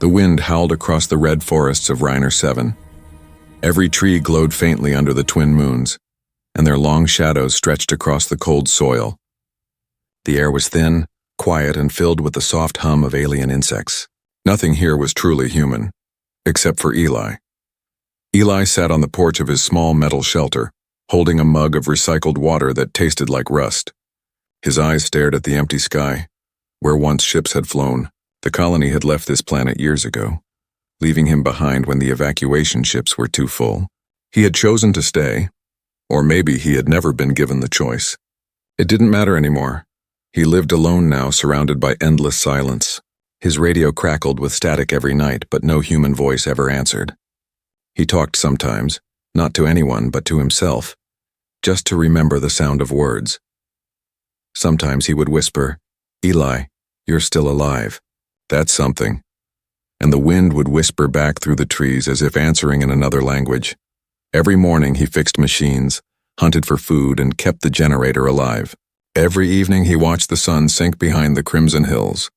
The wind howled across the red forests of Reiner 7. Every tree glowed faintly under the twin moons, and their long shadows stretched across the cold soil. The air was thin, quiet, and filled with the soft hum of alien insects. Nothing here was truly human, except for Eli. Eli sat on the porch of his small metal shelter, holding a mug of recycled water that tasted like rust. His eyes stared at the empty sky, where once ships had flown. The colony had left this planet years ago, leaving him behind when the evacuation ships were too full. He had chosen to stay, or maybe he had never been given the choice. It didn't matter anymore. He lived alone now, surrounded by endless silence. His radio crackled with static every night, but no human voice ever answered. He talked sometimes, not to anyone but to himself, just to remember the sound of words. Sometimes he would whisper, "Eli, you're still alive. That's something." And the wind would whisper back through the trees as if answering in another language. Every morning he fixed machines, hunted for food, and kept the generator alive. Every evening he watched the sun sink behind the crimson hills.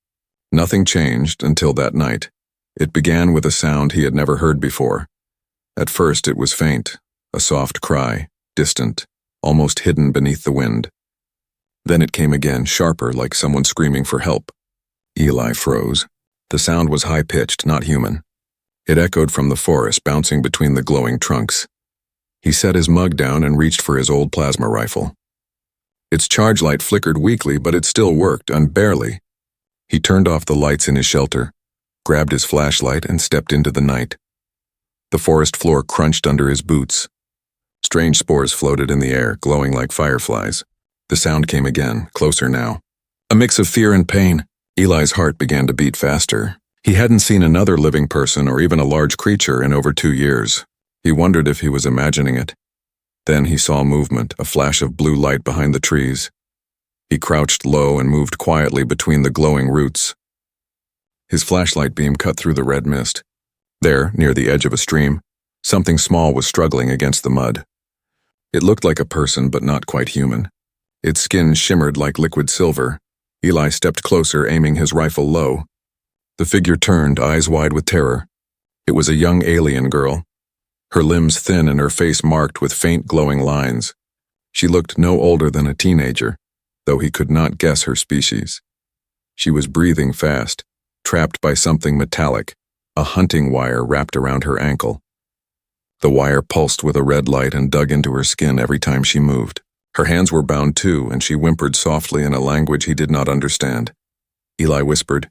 Nothing changed until that night. It began with a sound he had never heard before. At first it was faint, a soft cry, distant, almost hidden beneath the wind. Then it came again, sharper, like someone screaming for help. Eli froze. The sound was high-pitched, not human. It echoed from the forest, bouncing between the glowing trunks. He set his mug down and reached for his old plasma rifle. Its charge light flickered weakly, but it still worked, barely. He turned off the lights in his shelter, grabbed his flashlight, and stepped into the night. The forest floor crunched under his boots. Strange spores floated in the air, glowing like fireflies. The sound came again, closer now. A mix of fear and pain. Eli's heart began to beat faster. He hadn't seen another living person or even a large creature in over 2 years. He wondered if he was imagining it. Then he saw movement, a flash of blue light behind the trees. He crouched low and moved quietly between the glowing roots. His flashlight beam cut through the red mist. There, near the edge of a stream, something small was struggling against the mud. It looked like a person, but not quite human. Its skin shimmered like liquid silver. Eli stepped closer, aiming his rifle low. The figure turned, eyes wide with terror. It was a young alien girl, her limbs thin and her face marked with faint glowing lines. She looked no older than a teenager, though he could not guess her species. She was breathing fast, trapped by something metallic, a hunting wire wrapped around her ankle. The wire pulsed with a red light and dug into her skin every time she moved. Her hands were bound too, and she whimpered softly in a language he did not understand. Eli whispered,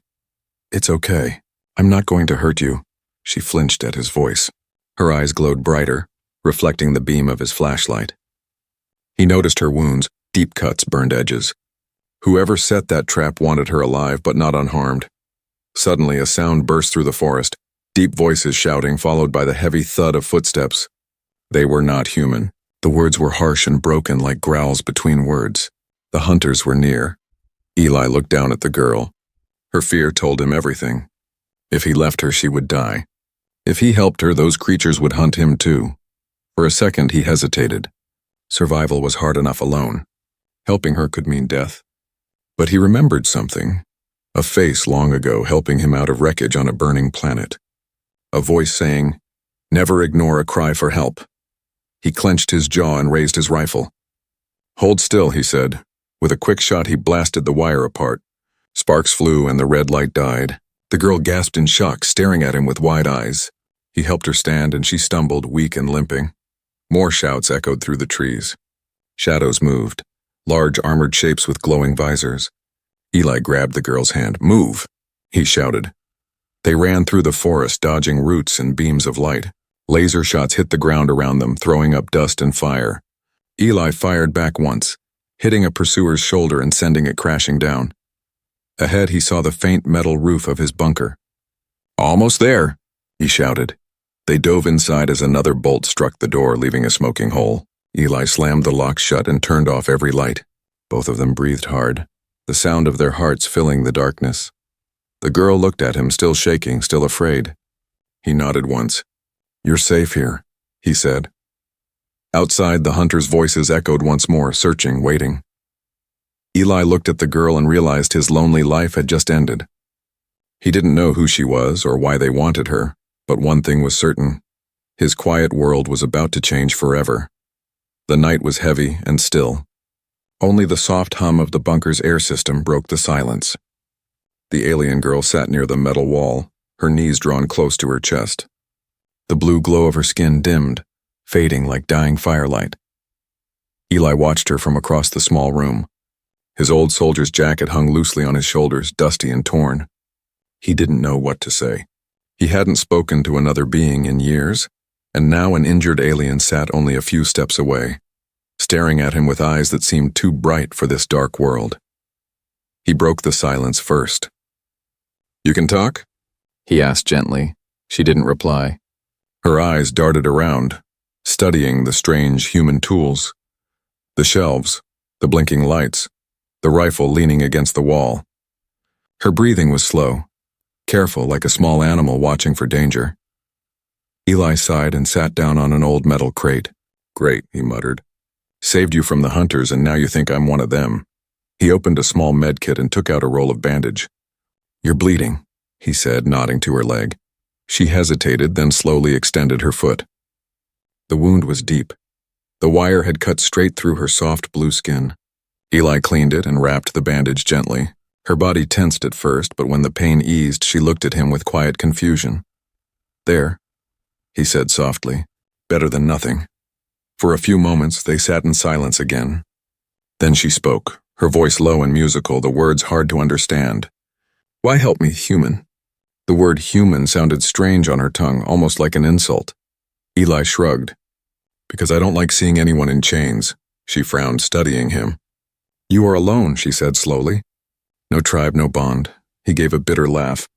"It's okay. I'm not going to hurt you." She flinched at his voice. Her eyes glowed brighter, reflecting the beam of his flashlight. He noticed her wounds, deep cuts, burned edges. Whoever set that trap wanted her alive, but not unharmed. Suddenly, a sound burst through the forest, deep voices shouting, followed by the heavy thud of footsteps. They were not human. The words were harsh and broken like growls between words. The hunters were near. Eli looked down at the girl. Her fear told him everything. If he left her, she would die. If he helped her, those creatures would hunt him too. For a second, he hesitated. Survival was hard enough alone. Helping her could mean death. But he remembered something. A face long ago helping him out of wreckage on a burning planet. A voice saying, "Never ignore a cry for help." He clenched his jaw and raised his rifle. "Hold still," he said. With a quick shot, he blasted the wire apart. Sparks flew and the red light died. The girl gasped in shock, staring at him with wide eyes. He helped her stand and she stumbled, weak and limping. More shouts echoed through the trees. Shadows moved, large armored shapes with glowing visors. Eli grabbed the girl's hand. "Move," he shouted. They ran through the forest, dodging roots and beams of light. Laser shots hit the ground around them, throwing up dust and fire. Eli fired back once, hitting a pursuer's shoulder and sending it crashing down. Ahead, he saw the faint metal roof of his bunker. "Almost there," he shouted. They dove inside as another bolt struck the door, leaving a smoking hole. Eli slammed the lock shut and turned off every light. Both of them breathed hard, the sound of their hearts filling the darkness. The girl looked at him, still shaking, still afraid. He nodded once. "You're safe here," he said. Outside, the hunters' voices echoed once more, searching, waiting. Eli looked at the girl and realized his lonely life had just ended. He didn't know who she was or why they wanted her, but one thing was certain. His quiet world was about to change forever. The night was heavy and still. Only the soft hum of the bunker's air system broke the silence. The alien girl sat near the metal wall, her knees drawn close to her chest. The blue glow of her skin dimmed, fading like dying firelight. Eli watched her from across the small room. His old soldier's jacket hung loosely on his shoulders, dusty and torn. He didn't know what to say. He hadn't spoken to another being in years, and now an injured alien sat only a few steps away, staring at him with eyes that seemed too bright for this dark world. He broke the silence first. "You can talk?" he asked gently. She didn't reply. Her eyes darted around, studying the strange human tools. The shelves, the blinking lights, the rifle leaning against the wall. Her breathing was slow, careful like a small animal watching for danger. Eli sighed and sat down on an old metal crate. "Great," he muttered. "Saved you from the hunters and now you think I'm one of them." He opened a small med kit and took out a roll of bandage. "You're bleeding," he said, nodding to her leg. She hesitated, then slowly extended her foot. The wound was deep. The wire had cut straight through her soft blue skin. Eli cleaned it and wrapped the bandage gently. Her body tensed at first, but when the pain eased, she looked at him with quiet confusion. "There," he said softly. "Better than nothing." For a few moments, they sat in silence again. Then she spoke, her voice low and musical, the words hard to understand. "Why help me, human?" The word human sounded strange on her tongue, almost like an insult. Eli shrugged. "Because I don't like seeing anyone in chains." She frowned, studying him. "You are alone," she said slowly. "No tribe, no bond." He gave a bitter laugh.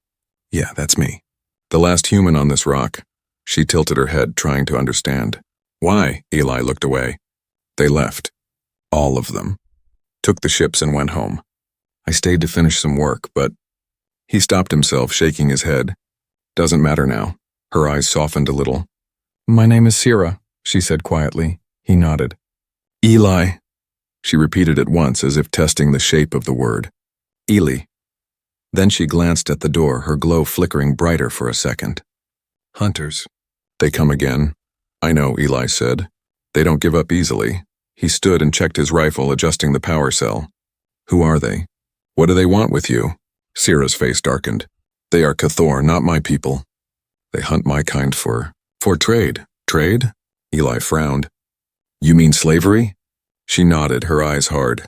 "Yeah, that's me. The last human on this rock." She tilted her head, trying to understand. "Why?" Eli looked away. "They left. All of them. Took the ships and went home. I stayed to finish some work, but..." He stopped himself, shaking his head. "Doesn't matter now." Her eyes softened a little. "My name is Sierra," she said quietly. He nodded. "Eli," she repeated it once, as if testing the shape of the word. "Eli." Then she glanced at the door, her glow flickering brighter for a second. "Hunters. They come again." "I know," Eli said. "They don't give up easily." He stood and checked his rifle, adjusting the power cell. "Who are they? What do they want with you?" Sierra's face darkened. "They are Cathor, not my people. They hunt my kind for trade." "Trade?" Eli frowned. "You mean slavery?" She nodded, her eyes hard.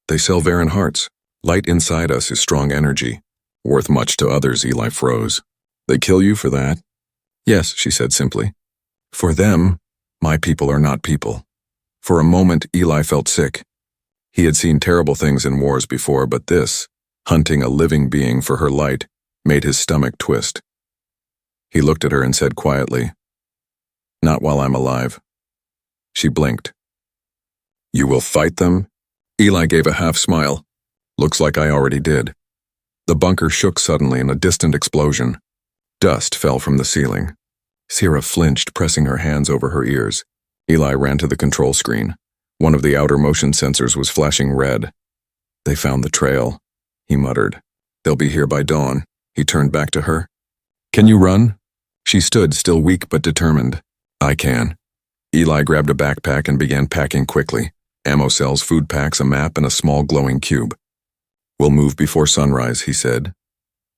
"They sell Varen hearts. Light inside us is strong energy. Worth much to others." Eli froze. "They kill you for that?" "Yes," she said simply. "For them, my people are not people." For a moment, Eli felt sick. He had seen terrible things in wars before, but this, hunting a living being for her light, made his stomach twist. He looked at her and said quietly, "Not while I'm alive." She blinked. "You will fight them?" Eli gave a half smile. "Looks like I already did." The bunker shook suddenly in a distant explosion. Dust fell from the ceiling. Sierra flinched, pressing her hands over her ears. Eli ran to the control screen. One of the outer motion sensors was flashing red. "They found the trail," he muttered. "They'll be here by dawn." He turned back to her. "Can you run?" She stood, still weak but determined. "I can." Eli grabbed a backpack and began packing quickly. Ammo cells, food packs, a map, and a small glowing cube. "We'll move before sunrise," he said.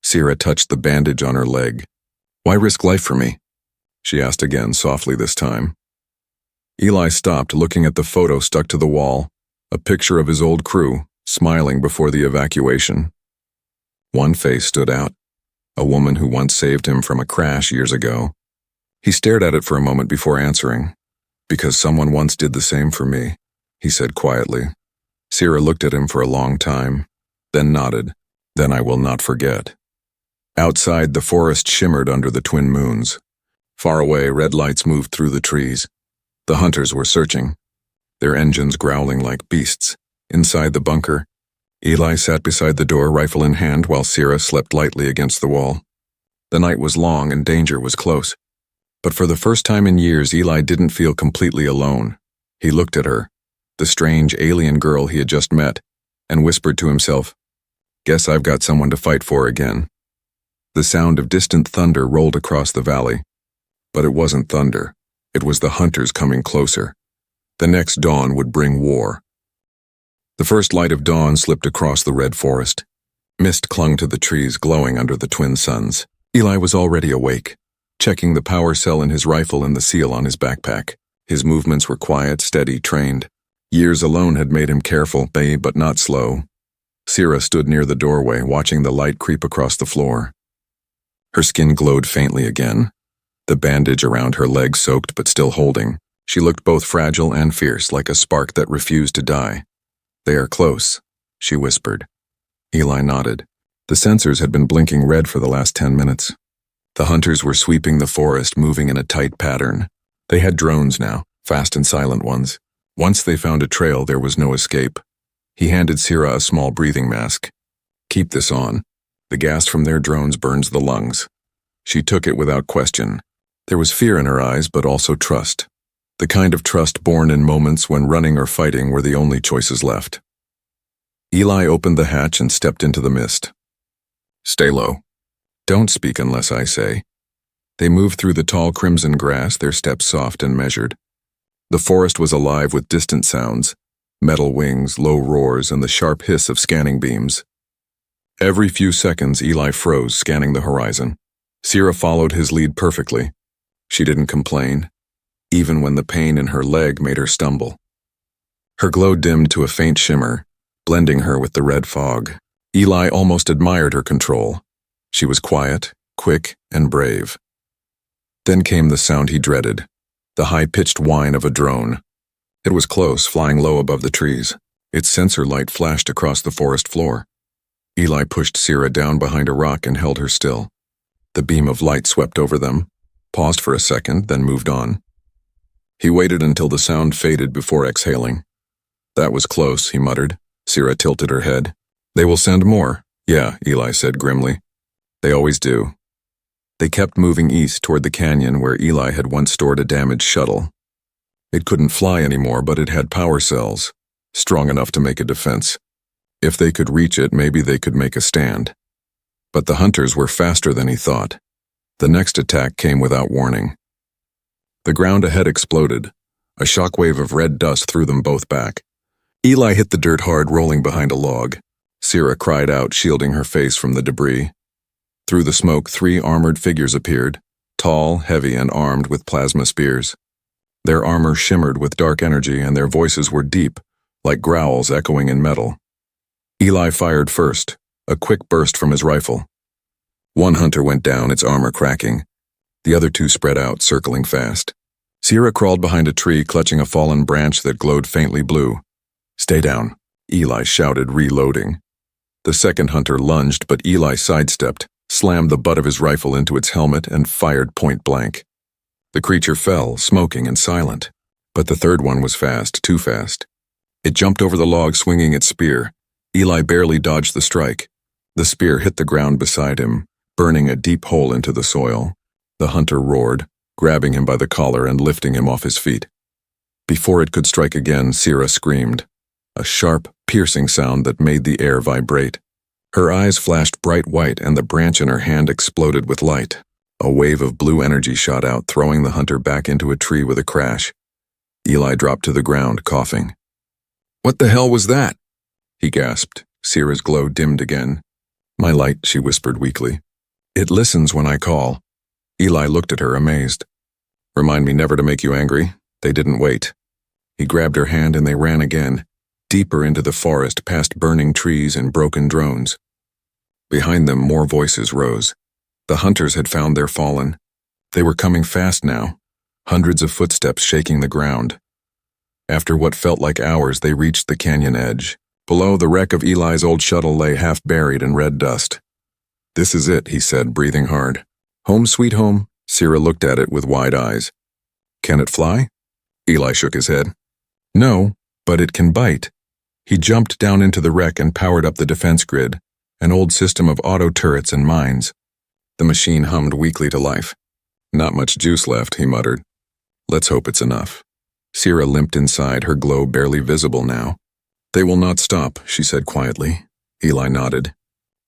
Sierra touched the bandage on her leg. "Why risk life for me?" she asked again, softly this time. Eli stopped, looking at the photo stuck to the wall, a picture of his old crew, smiling before the evacuation. One face stood out, a woman who once saved him from a crash years ago. He stared at it for a moment before answering. "Because someone once did the same for me," he said quietly. Sierra looked at him for a long time, then nodded. "Then I will not forget." Outside, the forest shimmered under the twin moons. Far away, red lights moved through the trees. The hunters were searching, their engines growling like beasts. Inside the bunker, Eli sat beside the door, rifle in hand, while Sierra slept lightly against the wall. The night was long and danger was close. But for the first time in years, Eli didn't feel completely alone. He looked at her, the strange alien girl he had just met, and whispered to himself, "Guess I've got someone to fight for again." The sound of distant thunder rolled across the valley. But it wasn't thunder. It was the hunters coming closer. The next dawn would bring war. The first light of dawn slipped across the red forest. Mist clung to the trees, glowing under the twin suns. Eli was already awake, checking the power cell in his rifle and the seal on his backpack. His movements were quiet, steady, trained. Years alone had made him careful, but not slow. Sira stood near the doorway, watching the light creep across the floor. Her skin glowed faintly again, the bandage around her leg soaked but still holding. She looked both fragile and fierce, like a spark that refused to die. "They are close," she whispered. Eli nodded. The sensors had been blinking red for the last 10 minutes. The hunters were sweeping the forest, moving in a tight pattern. They had drones now, fast and silent ones. Once they found a trail, there was no escape. He handed Sira a small breathing mask. "Keep this on. The gas from their drones burns the lungs." She took it without question. There was fear in her eyes, but also trust. The kind of trust born in moments when running or fighting were the only choices left. Eli opened the hatch and stepped into the mist. "Stay low. Don't speak unless I say." They moved through the tall crimson grass, their steps soft and measured. The forest was alive with distant sounds, metal wings, low roars, and the sharp hiss of scanning beams. Every few seconds, Eli froze, scanning the horizon. Sira followed his lead perfectly. She didn't complain, even when the pain in her leg made her stumble. Her glow dimmed to a faint shimmer, blending her with the red fog. Eli almost admired her control. She was quiet, quick, and brave. Then came the sound he dreaded, the high-pitched whine of a drone. It was close, flying low above the trees. Its sensor light flashed across the forest floor. Eli pushed Sira down behind a rock and held her still. The beam of light swept over them, paused for a second, then moved on. He waited until the sound faded before exhaling. "That was close," he muttered. Sira tilted her head. "They will send more." "Yeah," Eli said grimly. "They always do." They kept moving east toward the canyon where Eli had once stored a damaged shuttle. It couldn't fly anymore, but it had power cells, strong enough to make a defense. If they could reach it, maybe they could make a stand. But the hunters were faster than he thought. The next attack came without warning. The ground ahead exploded. A shockwave of red dust threw them both back. Eli hit the dirt hard, rolling behind a log. Sira cried out, shielding her face from the debris. Through the smoke, 3 armored figures appeared, tall, heavy, and armed with plasma spears. Their armor shimmered with dark energy, and their voices were deep, like growls echoing in metal. Eli fired first, a quick burst from his rifle. One hunter went down, its armor cracking. The other 2 spread out, circling fast. Sira crawled behind a tree, clutching a fallen branch that glowed faintly blue. "Stay down," Eli shouted, reloading. The second hunter lunged, but Eli sidestepped, slammed the butt of his rifle into its helmet, and fired point blank. The creature fell, smoking and silent. But the third one was fast, too fast. It jumped over the log, swinging its spear. Eli barely dodged the strike. The spear hit the ground beside him, burning a deep hole into the soil. The hunter roared, grabbing him by the collar and lifting him off his feet. Before it could strike again, Sira screamed, a sharp, piercing sound that made the air vibrate. Her eyes flashed bright white, and the branch in her hand exploded with light. A wave of blue energy shot out, throwing the hunter back into a tree with a crash. Eli dropped to the ground, coughing. "What the hell was that?" he gasped. Sira's glow dimmed again. "My light," she whispered weakly. "It listens when I call." Eli looked at her, amazed. "Remind me never to make you angry." They didn't wait. He grabbed her hand and they ran again, deeper into the forest, past burning trees and broken drones. Behind them, more voices rose. The hunters had found their fallen. They were coming fast now, hundreds of footsteps shaking the ground. After what felt like hours, they reached the canyon edge. Below, the wreck of Eli's old shuttle lay half buried in red dust. "This is it," he said, breathing hard. "Home sweet home?" Sira looked at it with wide eyes. "Can it fly?" Eli shook his head. "No, but it can bite." He jumped down into the wreck and powered up the defense grid, an old system of auto turrets and mines. The machine hummed weakly to life. "Not much juice left," he muttered. "Let's hope it's enough." Sira limped inside, her glow barely visible now. "They will not stop," she said quietly. Eli nodded.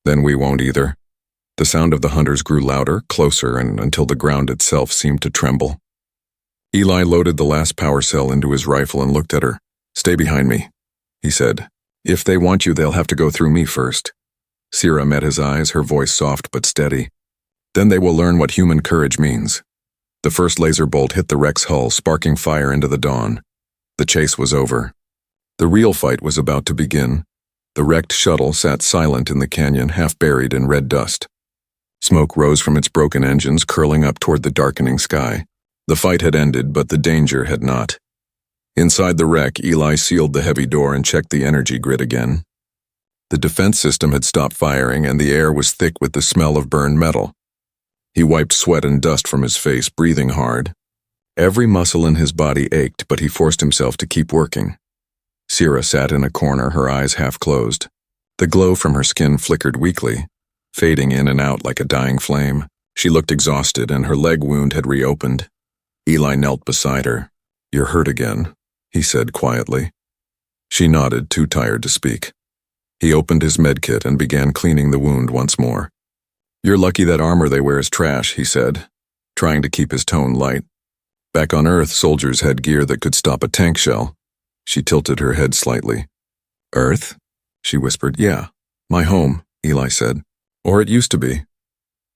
"Then we won't either." The sound of the hunters grew louder, closer, and until the ground itself seemed to tremble. Eli loaded the last power cell into his rifle and looked at her. "Stay behind me," he said. "If they want you, they'll have to go through me first." Sierra met his eyes, her voice soft but steady. "Then they will learn what human courage means." The first laser bolt hit the wreck's hull, sparking fire into the dawn. The chase was over. The real fight was about to begin. The wrecked shuttle sat silent in the canyon, half buried in red dust. Smoke rose from its broken engines, curling up toward the darkening sky. The fight had ended, but the danger had not. Inside the wreck, Eli sealed the heavy door and checked the energy grid again. The defense system had stopped firing, and the air was thick with the smell of burned metal. He wiped sweat and dust from his face, breathing hard. Every muscle in his body ached, but he forced himself to keep working. Sierra sat in a corner, her eyes half closed. The glow from her skin flickered weakly, fading in and out like a dying flame. She looked exhausted, and her leg wound had reopened. Eli knelt beside her. "You're hurt again," he said quietly. She nodded, too tired to speak. He opened his medkit and began cleaning the wound once more. "You're lucky that armor they wear is trash," he said, trying to keep his tone light. "Back on Earth, soldiers had gear that could stop a tank shell." She tilted her head slightly. "Earth?" she whispered. "Yeah, my home," Eli said. "Or it used to be."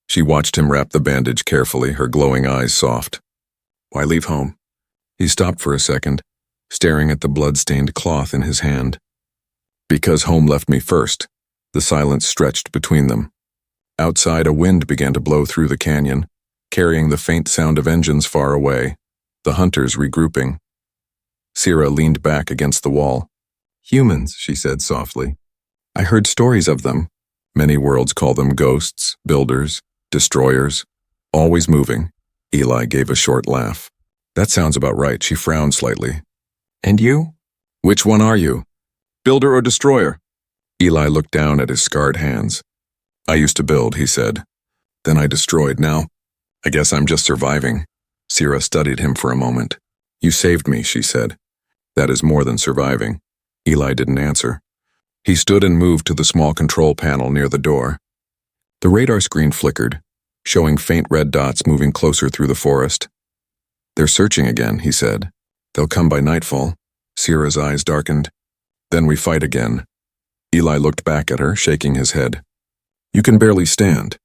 She watched him wrap the bandage carefully, her glowing eyes soft. "Why leave home?" He stopped for a second, staring at the blood-stained cloth in his hand. "Because home left me first." The silence stretched between them. Outside, a wind began to blow through the canyon, carrying the faint sound of engines far away, the hunters regrouping. Sierra leaned back against the wall. "Humans," she said softly. "I heard stories of them. Many worlds call them ghosts, builders, destroyers, always moving." Eli gave a short laugh. "That sounds about right." She frowned slightly. "And you?" "Which one are you? Builder or destroyer?" Eli looked down at his scarred hands. "I used to build," he said. "Then I destroyed. Now, I guess I'm just surviving." Sierra studied him for a moment. "You saved me," she said. "That is more than surviving." Eli didn't answer. He stood and moved to the small control panel near the door. The radar screen flickered, showing faint red dots moving closer through the forest. "They're searching again," he said. "They'll come by nightfall." Sierra's eyes darkened. "Then we fight again." Eli looked back at her, shaking his head. "You can barely stand.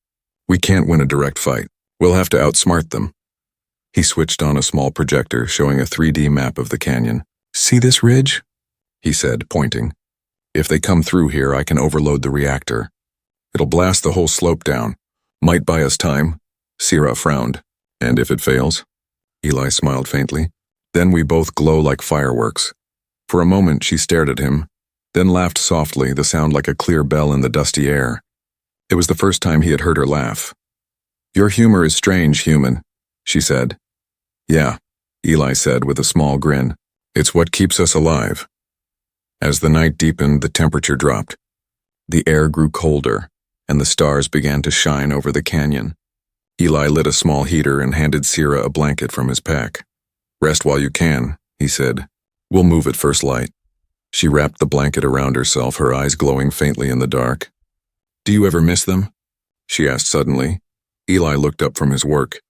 We can't win a direct fight. We'll have to outsmart them." He switched on a small projector, showing a 3D map of the canyon. "See this ridge?" he said, pointing. "If they come through here, I can overload the reactor. It'll blast the whole slope down. Might buy us time." Sierra frowned. "And if it fails?" Eli smiled faintly. "Then we both glow like fireworks." For a moment she stared at him, then laughed softly, the sound like a clear bell in the dusty air. It was the first time he had heard her laugh. "Your humor is strange, human," she said. "Yeah," Eli said with a small grin. "It's what keeps us alive." As the night deepened, the temperature dropped. The air grew colder, and the stars began to shine over the canyon. Eli lit a small heater and handed Sierra a blanket from his pack. "Rest while you can," he said. "We'll move at first light." She wrapped the blanket around herself, her eyes glowing faintly in the dark. "Do you ever miss them?" she asked suddenly. Eli looked up from his work.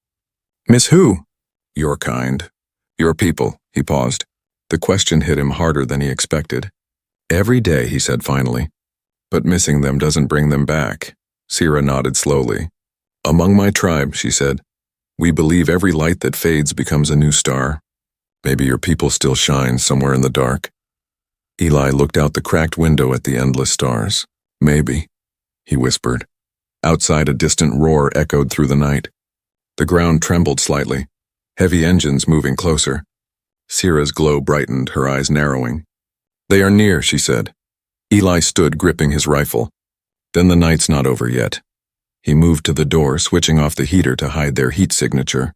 "Miss who?" "Your kind. Your people," he paused. The question hit him harder than he expected. "Every day," he said finally. "But missing them doesn't bring them back." Sierra nodded slowly. "Among my tribe," she said, "we believe every light that fades becomes a new star. Maybe your people still shine somewhere in the dark." Eli looked out the cracked window at the endless stars. "Maybe," he whispered. Outside, a distant roar echoed through the night. The ground trembled slightly, heavy engines moving closer. Sierra's glow brightened, her eyes narrowing. "They are near," she said. Eli stood gripping his rifle. "Then the night's not over yet." He moved to the door, switching off the heater to hide their heat signature.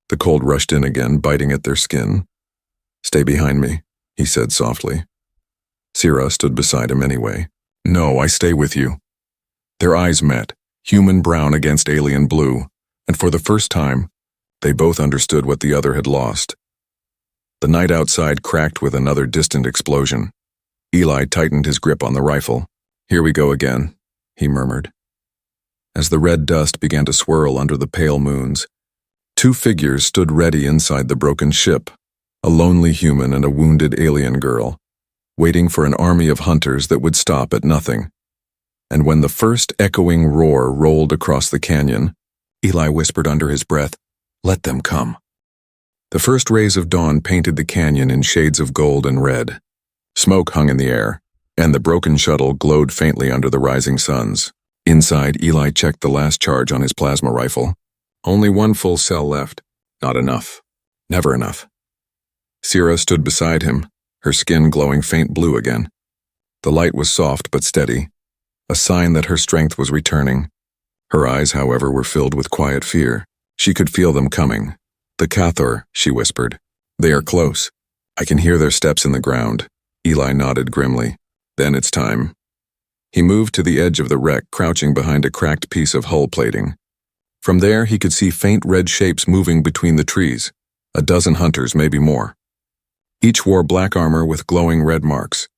The cold rushed in again, biting at their skin. "Stay behind me," he said softly. Sierra stood beside him anyway. "No, I stay with you." Their eyes met, human brown against alien blue, and for the first time, they both understood what the other had lost. The night outside cracked with another distant explosion. Eli tightened his grip on the rifle. "Here we go again," he murmured. As the red dust began to swirl under the pale moons, two figures stood ready inside the broken ship, a lonely human and a wounded alien girl, waiting for an army of hunters that would stop at nothing. And when the first echoing roar rolled across the canyon, Eli whispered under his breath, "Let them come." The first rays of dawn painted the canyon in shades of gold and red. Smoke hung in the air, and the broken shuttle glowed faintly under the rising suns. Inside, Eli checked the last charge on his plasma rifle. Only one full cell left. Not enough. Never enough. Sierra stood beside him, her skin glowing faint blue again. The light was soft but steady, a sign that her strength was returning. Her eyes, however, were filled with quiet fear. She could feel them coming. "The Cathor," she whispered. "They are close. I can hear their steps in the ground." Eli nodded grimly. "Then it's time." He moved to the edge of the wreck, crouching behind a cracked piece of hull plating. From there, he could see faint red shapes moving between the trees. A dozen hunters, maybe more. Each wore black armor with glowing red marks.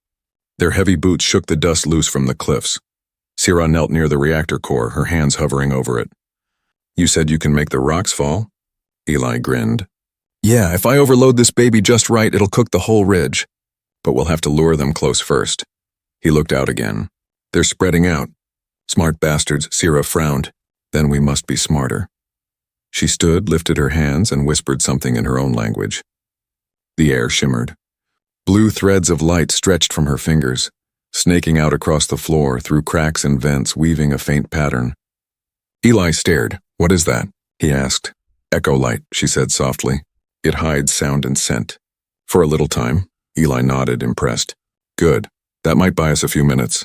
Their heavy boots shook the dust loose from the cliffs. Sierra knelt near the reactor core, her hands hovering over it. "You said you can make the rocks fall?" Eli grinned. "Yeah, if I overload this baby just right, it'll cook the whole ridge. But we'll have to lure them close first." He looked out again. "They're spreading out. Smart bastards," Sierra frowned. "Then we must be smarter." She stood, lifted her hands, and whispered something in her own language. The air shimmered. Blue threads of light stretched from her fingers, snaking out across the floor through cracks and vents, weaving a faint pattern. Eli stared. "What is that?" he asked. "Echo light," she said softly. "It hides sound and scent." "For a little time." Eli nodded, impressed. "Good. That might buy us a few minutes."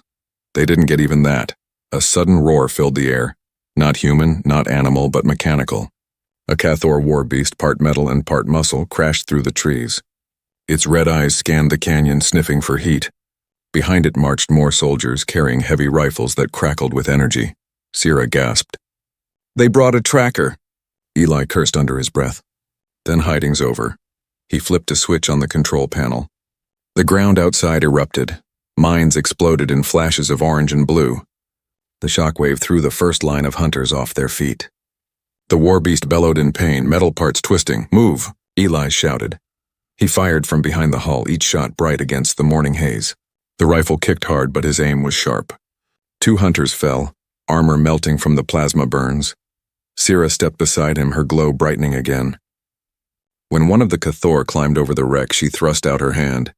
They didn't get even that. A sudden roar filled the air. Not human, not animal, but mechanical. A Cathor war beast, part metal and part muscle, crashed through the trees. Its red eyes scanned the canyon, sniffing for heat. Behind it marched more soldiers, carrying heavy rifles that crackled with energy. Sierra gasped. "They brought a tracker." Eli cursed under his breath. Then hiding's over. He flipped a switch on the control panel. The ground outside erupted. Mines exploded in flashes of orange and blue. The shockwave threw the first line of hunters off their feet. The war beast bellowed in pain, metal parts twisting. "Move!" Eli shouted. He fired from behind the hull, each shot bright against the morning haze. The rifle kicked hard, but his aim was sharp. Two hunters fell, armor melting from the plasma burns. Sierra stepped beside him, her glow brightening again. When one of the Cathor climbed over the wreck, she thrust out her hand.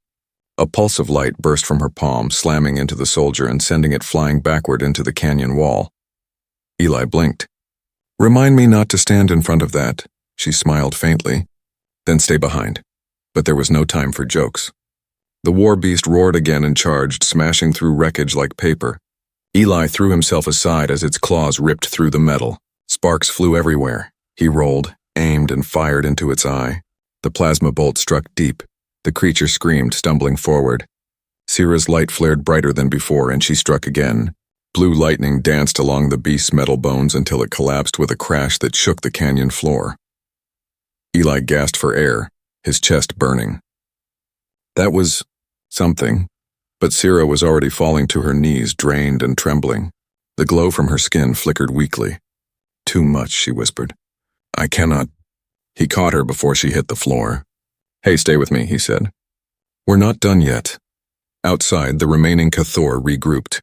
A pulse of light burst from her palm, slamming into the soldier and sending it flying backward into the canyon wall. Eli blinked. "Remind me not to stand in front of that," she smiled faintly. "Then stay behind." But there was no time for jokes. The war beast roared again and charged, smashing through wreckage like paper. Eli threw himself aside as its claws ripped through the metal. Sparks flew everywhere. He rolled, aimed, and fired into its eye. The plasma bolt struck deep. The creature screamed, stumbling forward. Sierra's light flared brighter than before, and she struck again. Blue lightning danced along the beast's metal bones until it collapsed with a crash that shook the canyon floor. Eli gasped for air, his chest burning. That was something, but Sierra was already falling to her knees, drained and trembling. The glow from her skin flickered weakly. "Too much," she whispered. "I cannot." He caught her before she hit the floor. "Hey, stay with me," he said. "We're not done yet." Outside, the remaining Cathor regrouped.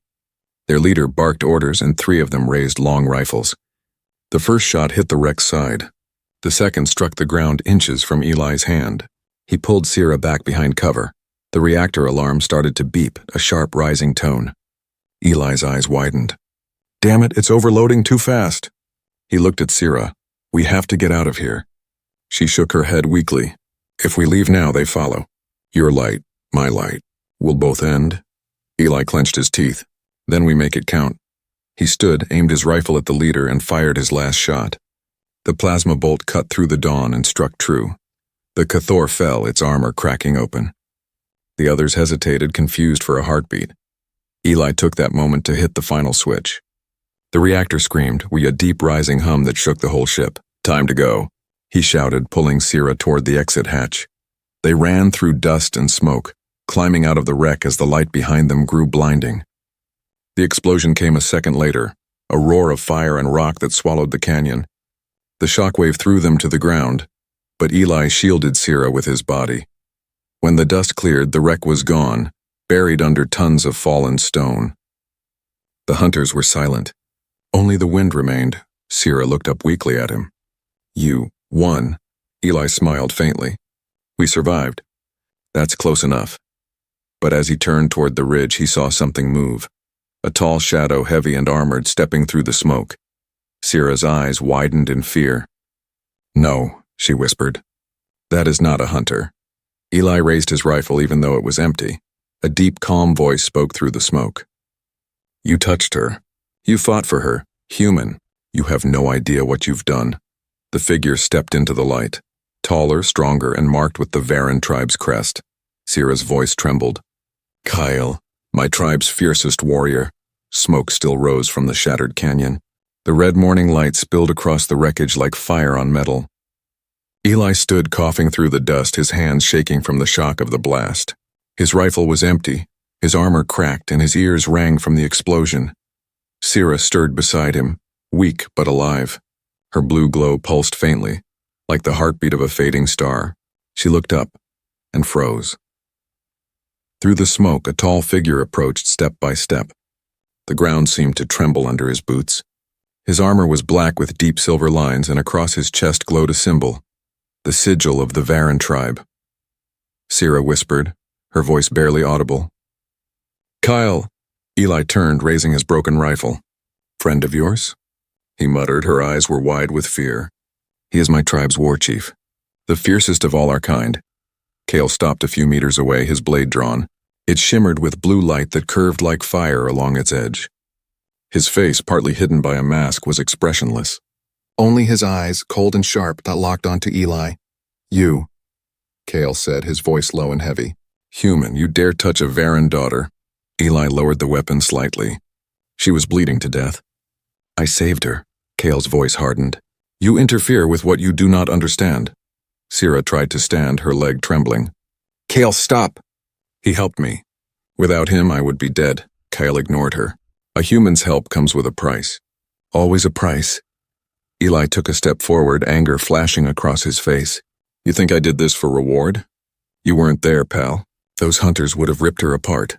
Their leader barked orders, and 3 of them raised long rifles. The first shot hit the wreck's side. The second struck the ground inches from Eli's hand. He pulled Sierra back behind cover. The reactor alarm started to beep, a sharp rising tone. Eli's eyes widened. "Damn it, it's overloading too fast." He looked at Sierra. "We have to get out of here." She shook her head weakly. "If we leave now, they follow. Your light, my light. We'll both end." Eli clenched his teeth. "Then we make it count." He stood, aimed his rifle at the leader, and fired his last shot. The plasma bolt cut through the dawn and struck true. The Cathor fell, its armor cracking open. The others hesitated, confused for a heartbeat. Eli took that moment to hit the final switch. The reactor screamed, with a deep rising hum that shook the whole ship. "Time to go," he shouted, pulling Sierra toward the exit hatch. They ran through dust and smoke, climbing out of the wreck as the light behind them grew blinding. The explosion came a second later, a roar of fire and rock that swallowed the canyon. The shockwave threw them to the ground, but Eli shielded Sierra with his body. When the dust cleared, the wreck was gone, buried under tons of fallen stone. The hunters were silent. Only the wind remained. Sierra looked up weakly at him. "You won." Eli smiled faintly. "We survived. That's close enough." But as he turned toward the ridge, he saw something move. A tall shadow, heavy and armored, stepping through the smoke. Sierra's eyes widened in fear. "No," she whispered. "That is not a hunter." Eli raised his rifle even though it was empty. A deep, calm voice spoke through the smoke. "You touched her. You fought for her. Human. You have no idea what you've done." The figure stepped into the light. Taller, stronger, and marked with the Varan tribe's crest. Sierra's voice trembled. "Kyle, my tribe's fiercest warrior." Smoke still rose from the shattered canyon. The red morning light spilled across the wreckage like fire on metal. Eli stood coughing through the dust, his hands shaking from the shock of the blast. His rifle was empty, his armor cracked, and his ears rang from the explosion. Sierra stirred beside him, weak but alive. Her blue glow pulsed faintly, like the heartbeat of a fading star. She looked up and froze. Through the smoke, a tall figure approached step by step. The ground seemed to tremble under his boots. His armor was black with deep silver lines, and across his chest glowed a symbol, the sigil of the Varan tribe. Sierra whispered, her voice barely audible. "Kyle." Eli turned, raising his broken rifle. "Friend of yours?" He muttered, her eyes were wide with fear. "He is my tribe's war chief, the fiercest of all our kind." Kale stopped a few meters away, his blade drawn. It shimmered with blue light that curved like fire along its edge. His face, partly hidden by a mask, was expressionless. Only his eyes, cold and sharp, that locked onto Eli. "You," Kale said, his voice low and heavy. "Human, you dare touch a Varan daughter." Eli lowered the weapon slightly. She was bleeding to death. "I saved her." Kale's voice hardened. "You interfere with what you do not understand." Sierra tried to stand, her leg trembling. "Kale, stop!" "He helped me. Without him, I would be dead." Kale ignored her. "A human's help comes with a price. Always a price." Eli took a step forward, anger flashing across his face. "You think I did this for reward? You weren't there, pal. Those hunters would have ripped her apart."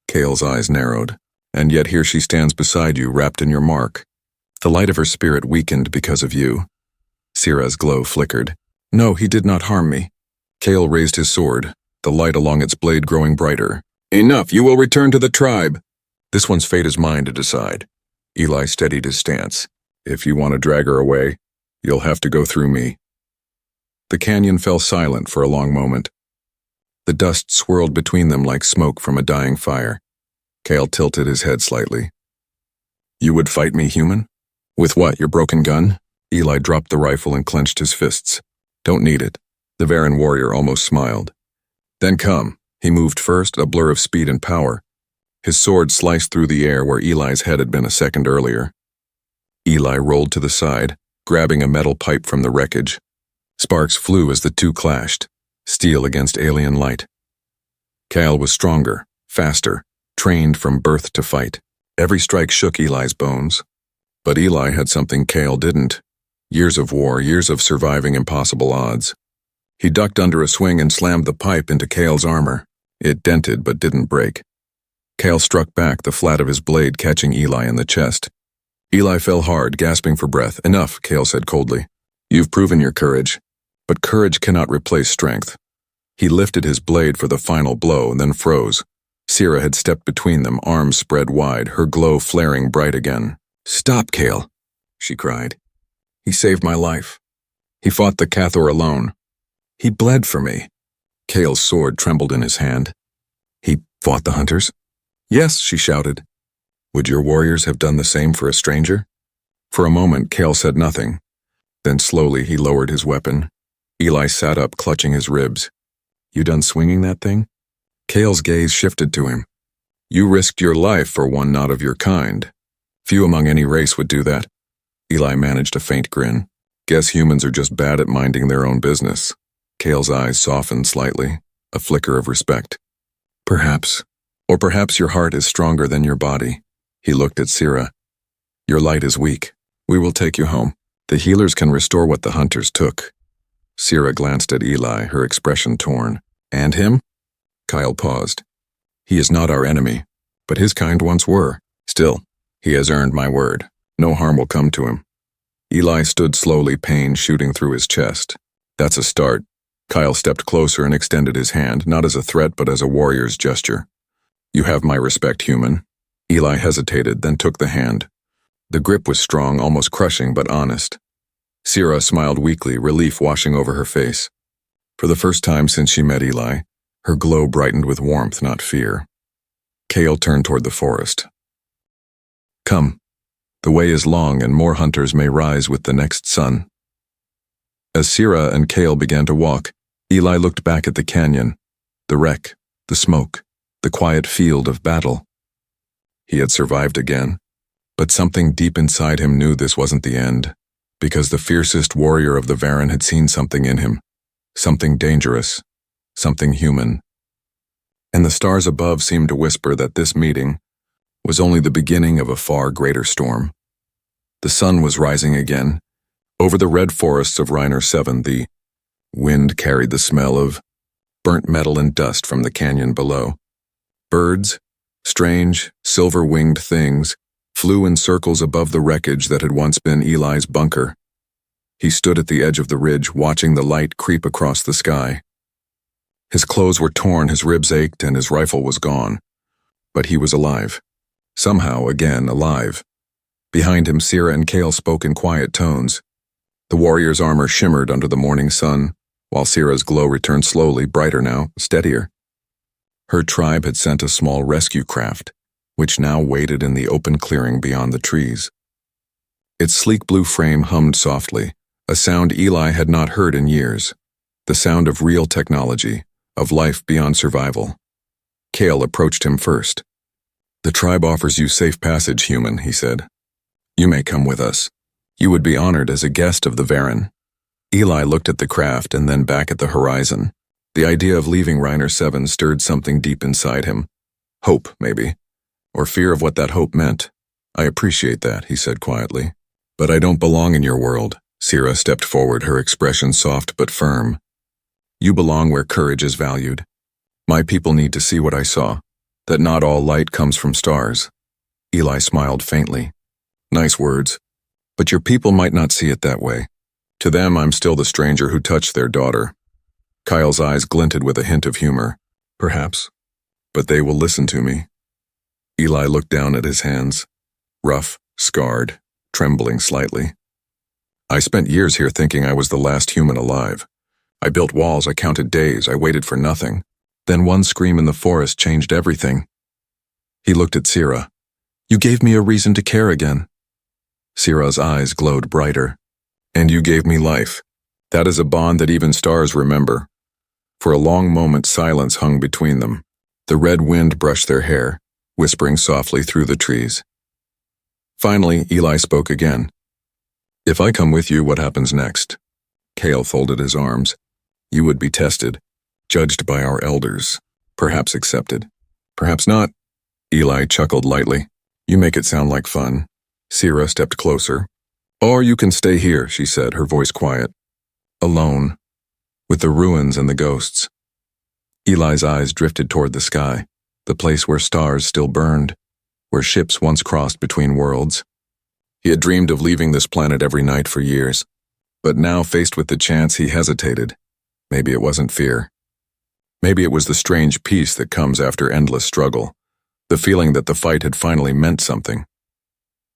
Kale's eyes narrowed. "And yet here she stands beside you, wrapped in your mark. The light of her spirit weakened because of you." Sierra's glow flickered. "No, he did not harm me." Kale raised his sword, the light along its blade growing brighter. "Enough, you will return to the tribe." "This one's fate is mine to decide." Eli steadied his stance. "If you want to drag her away, you'll have to go through me." The canyon fell silent for a long moment. The dust swirled between them like smoke from a dying fire. Kale tilted his head slightly. "You would fight me, human? With what, your broken gun?" Eli dropped the rifle and clenched his fists. "Don't need it." The Varan warrior almost smiled. "Then come." He moved first, a blur of speed and power. His sword sliced through the air where Eli's head had been a second earlier. Eli rolled to the side, grabbing a metal pipe from the wreckage. Sparks flew as the two clashed, steel against alien light. Kyle was stronger, faster, trained from birth to fight. Every strike shook Eli's bones. But Eli had something Kale didn't. Years of war, years of surviving impossible odds. He ducked under a swing and slammed the pipe into Kale's armor. It dented but didn't break. Kale struck back, the flat of his blade catching Eli in the chest. Eli fell hard, gasping for breath. "Enough," Kale said coldly. "You've proven your courage, but courage cannot replace strength." He lifted his blade for the final blow, then froze. Sierra had stepped between them, arms spread wide, her glow flaring bright again. "Stop, Kale," she cried. "He saved my life. He fought the Cathor alone. He bled for me." Kale's sword trembled in his hand. "He fought the hunters?" "Yes," she shouted. "Would your warriors have done the same for a stranger?" For a moment, Kale said nothing. Then slowly he lowered his weapon. Eli sat up, clutching his ribs. "You done swinging that thing?" Kale's gaze shifted to him. "You risked your life for one not of your kind. Few among any race would do that." Eli managed a faint grin. "Guess humans are just bad at minding their own business." Kale's eyes softened slightly, a flicker of respect. "Perhaps. Or perhaps your heart is stronger than your body." He looked at Sierra. Your light is weak. We will take you home. The healers can restore what the hunters took. Sierra glanced at Eli, her expression torn. And him? Kyle paused. He is not our enemy, but his kind once were. Still, he has earned my word. No harm will come to him. Eli stood slowly, pain shooting through his chest. That's a start. Kyle stepped closer and extended his hand, not as a threat but as a warrior's gesture. You have my respect, human. Eli hesitated, then took the hand. The grip was strong, almost crushing, but honest. Sierra smiled weakly, relief washing over her face. For the first time since she met Eli, her glow brightened with warmth, not fear. Kale turned toward the forest. Come. The way is long and more hunters may rise with the next sun. As Sierra and Kale began to walk, Eli looked back at the canyon, the wreck, the smoke, the quiet field of battle. He had survived again, but something deep inside him knew this wasn't the end, because the fiercest warrior of the Varen had seen something in him, something dangerous, something human. And the stars above seemed to whisper that this meeting was only the beginning of a far greater storm. The sun was rising again. Over the red forests of Reiner 7, the wind carried the smell of burnt metal and dust from the canyon below. Birds, strange, silver-winged things, flew in circles above the wreckage that had once been Eli's bunker. He stood at the edge of the ridge, watching the light creep across the sky. His clothes were torn, his ribs ached, and his rifle was gone. But he was alive. Somehow, again, alive. Behind him, Sierra and Kale spoke in quiet tones. The warrior's armor shimmered under the morning sun, while Sierra's glow returned slowly, brighter now, steadier. Her tribe had sent a small rescue craft, which now waited in the open clearing beyond the trees. Its sleek blue frame hummed softly, a sound Eli had not heard in years, the sound of real technology, of life beyond survival. Kale approached him first. The tribe offers you safe passage, human, he said. You may come with us. You would be honored as a guest of the Varen. Eli looked at the craft and then back at the horizon. The idea of leaving Reiner 7 stirred something deep inside him. Hope, maybe. Or fear of what that hope meant. I appreciate that, he said quietly. But I don't belong in your world. Sierra stepped forward, her expression soft but firm. You belong where courage is valued. My people need to see what I saw, that not all light comes from stars. Eli smiled faintly. Nice words. But your people might not see it that way. To them, I'm still the stranger who touched their daughter. Kyle's eyes glinted with a hint of humor. Perhaps. But they will listen to me. Eli looked down at his hands. Rough, scarred, trembling slightly. I spent years here thinking I was the last human alive. I built walls, I counted days, I waited for nothing. Then one scream in the forest changed everything. He looked at Sierra. You gave me a reason to care again. Sierra's eyes glowed brighter. And you gave me life. That is a bond that even stars remember. For a long moment, silence hung between them. The red wind brushed their hair, whispering softly through the trees. Finally, Eli spoke again. If I come with you, what happens next? Kale folded his arms. You would be tested, judged by our elders, perhaps accepted. Perhaps not. Eli chuckled lightly. You make it sound like fun. Sierra stepped closer. Or you can stay here, she said, her voice quiet. Alone, with the ruins and the ghosts. Eli's eyes drifted toward the sky, the place where stars still burned, where ships once crossed between worlds. He had dreamed of leaving this planet every night for years, but now faced with the chance, he hesitated. Maybe it wasn't fear. Maybe it was the strange peace that comes after endless struggle, the feeling that the fight had finally meant something.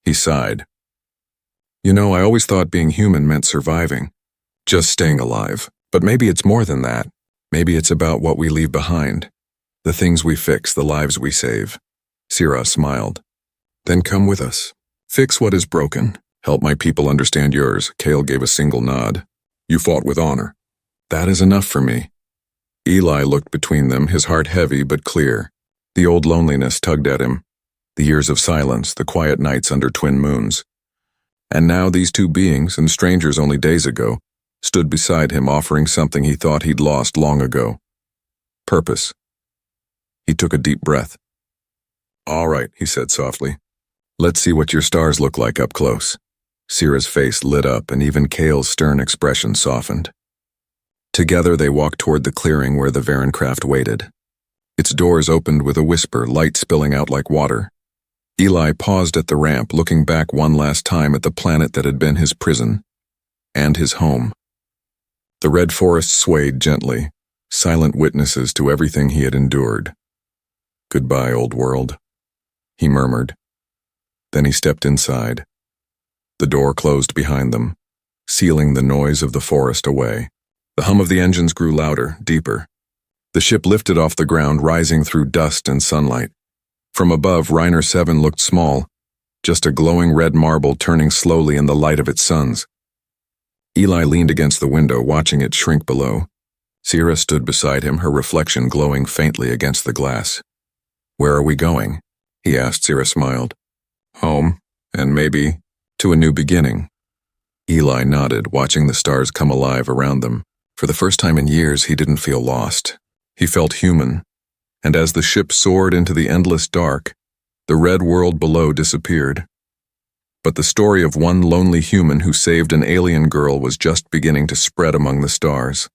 He sighed. You know, I always thought being human meant surviving, just staying alive. But maybe it's more than that. Maybe it's about what we leave behind, the things we fix, the lives we save. Sierra smiled. Then come with us. Fix what is broken. Help my people understand yours. Kale gave a single nod. You fought with honor. That is enough for me. Eli looked between them, his heart heavy but clear. The old loneliness tugged at him. The years of silence, the quiet nights under twin moons. And now these two beings, and strangers only days ago, stood beside him, offering something he thought he'd lost long ago. Purpose. He took a deep breath. All right, he said softly. Let's see what your stars look like up close. Sierra's face lit up and even Kale's stern expression softened. Together they walked toward the clearing where the Varencraft waited. Its doors opened with a whisper, light spilling out like water. Eli paused at the ramp, looking back one last time at the planet that had been his prison and his home. The red forest swayed gently, silent witnesses to everything he had endured. "Goodbye, old world," he murmured. Then he stepped inside. The door closed behind them, sealing the noise of the forest away. The hum of the engines grew louder, deeper. The ship lifted off the ground, rising through dust and sunlight. From above, Reiner 7 looked small, just a glowing red marble turning slowly in the light of its suns. Eli leaned against the window, watching it shrink below. Sierra stood beside him, her reflection glowing faintly against the glass. "Where are we going?" he asked. Sierra smiled. "Home, and maybe to a new beginning." Eli nodded, watching the stars come alive around them. For the first time in years, he didn't feel lost. He felt human, and as the ship soared into the endless dark, the red world below disappeared. But the story of one lonely human who saved an alien girl was just beginning to spread among the stars.